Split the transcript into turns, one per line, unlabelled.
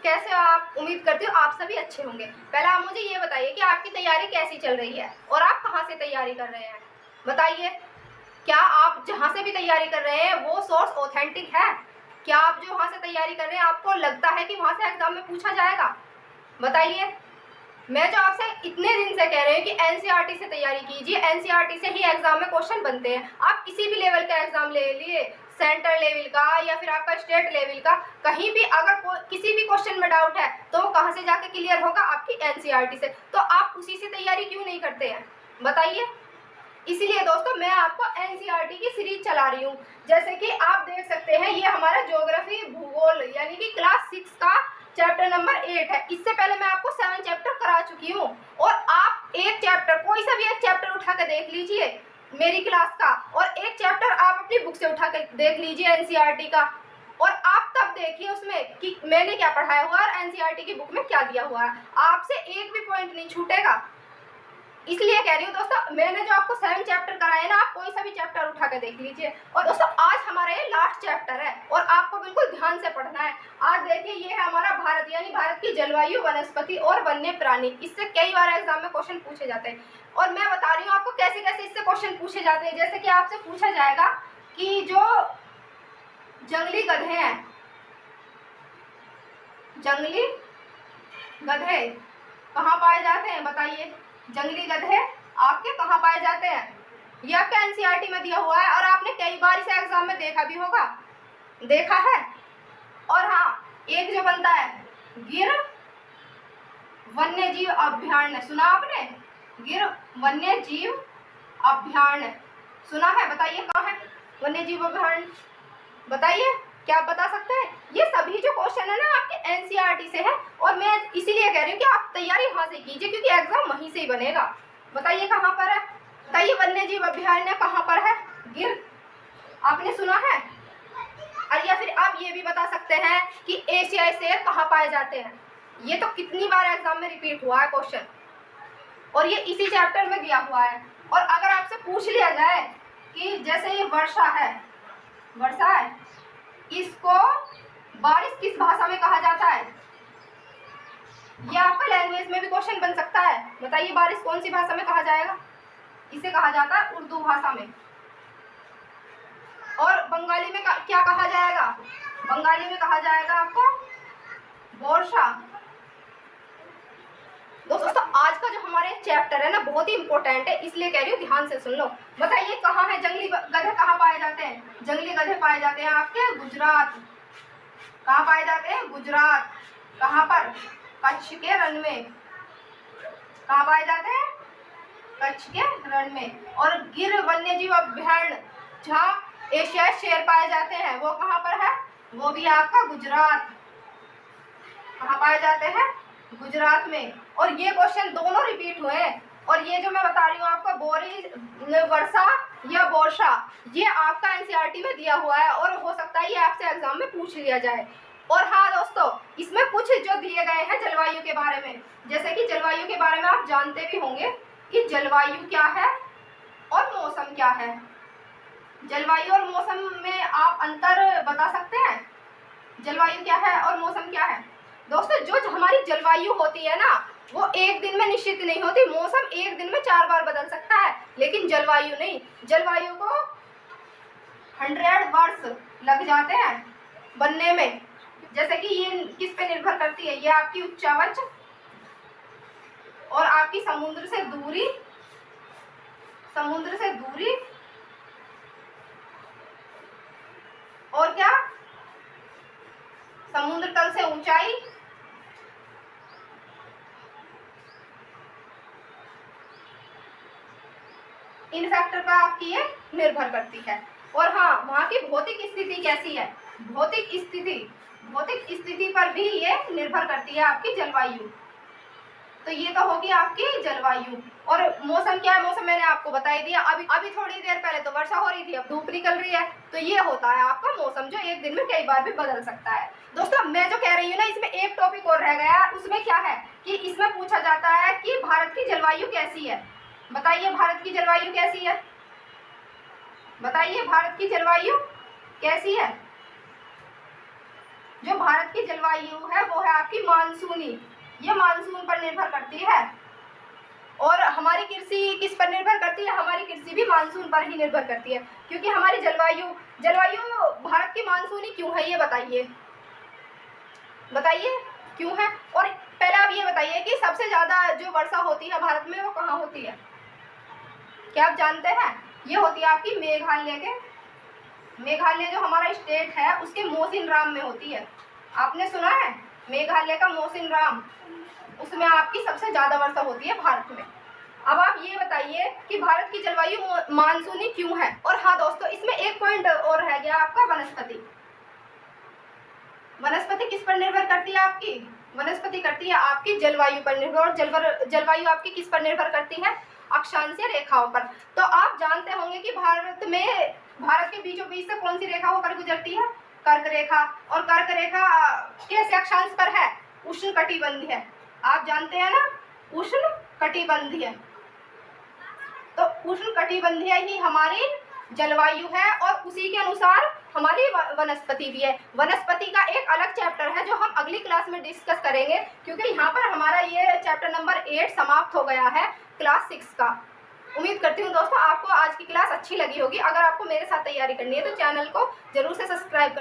कैसे आप? उम्मीद करती हूँ आप सभी अच्छे होंगे। पहले आप मुझे ये बताइए कि आपकी तैयारी कैसी चल रही है और आप कहाँ से तैयारी कर रहे हैं? बताइए, क्या आप जहाँ से भी तैयारी कर रहे हैं वो सोर्स ऑथेंटिक है? क्या आप जो वहाँ से तैयारी कर रहे हैं आपको लगता है कि वहाँ से एग्जाम में पूछा जाएगा? बताइए। मैं जो आपसे इतने दिन से कह रही हूँ कि एनसीईआरटी से तैयारी कीजिए, एनसीईआरटी से ही एग्जाम में क्वेश्चन बनते हैं। आप किसी भी लेवल का एग्जाम ले लिए, सेंटर लेवल का या फिर आपका स्टेट लेवल का, कहीं भी अगर किसी भी क्वेश्चन में डाउट है तो वो कहाँ से जाके क्लियर होगा? आपकी एनसीईआरटी से। तो आप उसी से तैयारी क्यों नहीं करते हैं? बताइए। इसीलिए दोस्तों मैं आपको एनसीईआरटी की सीरीज चला रही हूँ। जैसे कि आप देख सकते हैं ये हमारा ज्योग्राफी भूगोल यानी कि क्लास 6 का चैप्टर नंबर 8 है। इससे पहले मैं आपको 7 चैप्टर करा चुकी हूँ और आप एक चैप्टर, कोई सा भी एक चैप्टर उठा कर देख लीजिए मेरी क्लास का, और एक चैप्टर आप अपनी बुक से उठा कर देख लीजिए एनसीईआरटी का, और आप तब देखिए उसमें कि मैंने क्या पढ़ाया हुआ है और एनसीईआरटी की बुक में क्या दिया हुआ है। आपसे एक भी पॉइंट नहीं छूटेगा। इसलिए कह रही हूँ दोस्तों, मैंने जो आपको 7 चैप्टर कराए ना, आप कोई सा भी चैप्टर उठा के देख लीजिए। और दोस्तों आज हमारा ये लास्ट चैप्टर है और आपको बिल्कुल ध्यान से पढ़ना है। आज देखिए ये है हमारा भारत यानी भारत की जलवायु, वनस्पति और वन्य प्राणी। इससे कई बार एग्जाम में क्वेश्चन पूछे जाते हैं और मैं बता रही हूँ आपको कैसे कैसे इससे क्वेश्चन पूछे जाते हैं। जैसे कि आपसे पूछा जाएगा कि जो जंगली गधे हैं, जंगली गधे कहाँ पाए जाते हैं? बताइए, जंगली गधे आपके कहाँ पाए जाते हैं? ये आपके एनसीईआरटी में दिया हुआ है और आपने कई बार इसे एग्जाम में देखा भी होगा, देखा है। और हाँ, एक जो बनता है गिर वन्य जीव अभयारण्य, सुना आपने? गिर वन्य जीव अभयारण्य सुना है? बताइए कहाँ है वन्य जीव अभयारण्य? बताइए, क्या आप बता सकते हैं? ये सभी जो क्वेश्चन है ना आपके एनसीईआरटी से है और मैं इसीलिए कह रही हूँ कि आप तैयारी वहां से कीजिए क्योंकि एग्जाम वहीं से ही बनेगा। बताइए कहाँ पर है? बताइए वन्य जीव अभयारण्य कहाँ पर है? गिर, आपने सुना है? और या फिर आप ये भी बता सकते हैं कि एशियाई शेर कहाँ पाए जाते हैं? ये तो कितनी बार एग्जाम में रिपीट हुआ है क्वेश्चन और ये इसी चैप्टर में दिया हुआ है। और अगर आपसे पूछ लिया जाए कि जैसे ये वर्षा है, वर्षा है, इसको बारिश किस भाषा में कहा जाता है? ये आपका लैंग्वेज में भी क्वेश्चन बन सकता है। बताइए बारिश कौन सी भाषा में कहा जाएगा? इसे कहा जाता है उर्दू भाषा में। और बंगाली में क्या कहा जाएगा? बंगाली में कहा जाएगा आपको वर्षा। दोस्तों आज का जो हमारे चैप्टर है ना बहुत ही इंपॉर्टेंट है, इसलिए कह रही हूँ ध्यान से सुन लो। बताइए कहाँ है जंगली गधे? कहाँ पाए जाते हैं? जंगली गधे पाए जाते हैं आपके गुजरात। कहाँ पाए जाते हैं? गुजरात। कहाँ पर? कच्छ के रण में। कहाँ पाए जाते हैं? कच्छ के रण में। और गिर वन्य जीव अभयारण्य जहाँ एशियाई शेर पाए जाते हैं वो कहाँ पर है? वो भी आपका गुजरात। कहाँ पाए जाते हैं? गुजरात में। और ये क्वेश्चन दोनों रिपीट हुए हैं। और ये जो मैं बता रही हूँ आपका वर्षा या वर्षा, ये आपका एनसीईआरटी में दिया हुआ है और हो सकता है ये आपसे एग्जाम में पूछ लिया जाए। और हाँ दोस्तों, इसमें कुछ जो दिए गए हैं जलवायु के बारे में, जैसे कि जलवायु के बारे में आप जानते भी होंगे कि जलवायु क्या है और मौसम क्या है। जलवायु और मौसम में आप अंतर बता सकते हैं? जलवायु क्या है और मौसम क्या है? दोस्तों जो हमारी जलवायु होती है ना वो एक दिन में निश्चित नहीं होती। मौसम एक दिन में 4 बार बदल सकता है लेकिन जलवायु नहीं। जलवायु को 100 वर्ष लग जाते हैं बनने में। जैसे कि ये किस पे निर्भर करती है? ये आपकी उच्चावच और आपकी समुद्र से दूरी, समुद्र से दूरी और क्या? समुद्र तल से ऊंचाई, इन फैक्टर पर आपकी ये निर्भर करती है। और हाँ, वहाँ की भौतिक स्थिति कैसी है? भौतिक स्थिति पर भी ये निर्भर करती है आपकी जलवायु। तो ये तो होगी आपकी जलवायु। और मौसम क्या है? मौसम मैंने आपको बता ही दिया। अभी थोड़ी देर पहले तो वर्षा हो रही थी, अब धूप निकल रही है। तो ये होता है आपका मौसम जो एक दिन में कई बार भी बदल सकता है। दोस्तों मैं जो कह रही हूँ ना, इसमें एक टॉपिक और रह गया। उसमें क्या है कि इसमें पूछा जाता है कि भारत की जलवायु कैसी है। बताइए भारत की जलवायु कैसी है? बताइए भारत की जलवायु कैसी है? जो भारत की जलवायु है वो है आपकी मानसूनी, ये मानसून पर निर्भर करती है। और हमारी कृषि किस पर निर्भर करती है? हमारी कृषि भी मानसून पर ही निर्भर करती है, क्योंकि हमारी जलवायु भारत की मानसूनी क्यों है, ये बताइए क्यों है। और पहले आप ये बताइए कि सबसे ज्यादा जो वर्षा होती है भारत में वो कहाँ होती है? क्या आप जानते हैं? ये होती है आपकी मेघालय जो हमारा स्टेट है उसके मोसिनराम में होती है। आपने सुना है मेघालय का मोसिनराम, उसमें आपकी सबसे ज्यादा वर्षा होती है भारत में। अब आप ये बताइए कि भारत की जलवायु मानसूनी क्यों है। और हाँ दोस्तों, इसमें एक पॉइंट और रह गया आपका, वनस्पति। वनस्पति किस पर निर्भर करती है आपकी? वनस्पति करती है आपकी जलवायु पर निर्भर। और जलवायु आपकी किस पर निर्भर करती है? अक्षांशीय रेखाओं पर। तो आप जानते होंगे कि भारत के बीचों बीच से कौन सी रेखा होकर गुजरती है? कर्क रेखा। और कर्क रेखा कैसे अक्षांश पर है? उष्ण कटिबंधीय। आप जानते हैं ना, उष्ण कटिबंधीय। तो उष्ण कटिबंधीय ही हमारी जलवायु है और उसी के अनुसार हमारी वनस्पति भी है। वनस्पति का एक अलग चैप्टर है जो हम अगली क्लास में डिस्कस करेंगे, क्योंकि यहाँ पर हमारा ये चैप्टर नंबर 8 समाप्त हो गया है क्लास 6 का। उम्मीद करती हूँ दोस्तों आपको आज की क्लास अच्छी लगी होगी। अगर आपको मेरे साथ तैयारी करनी है तो चैनल को जरूर से सब्सक्राइब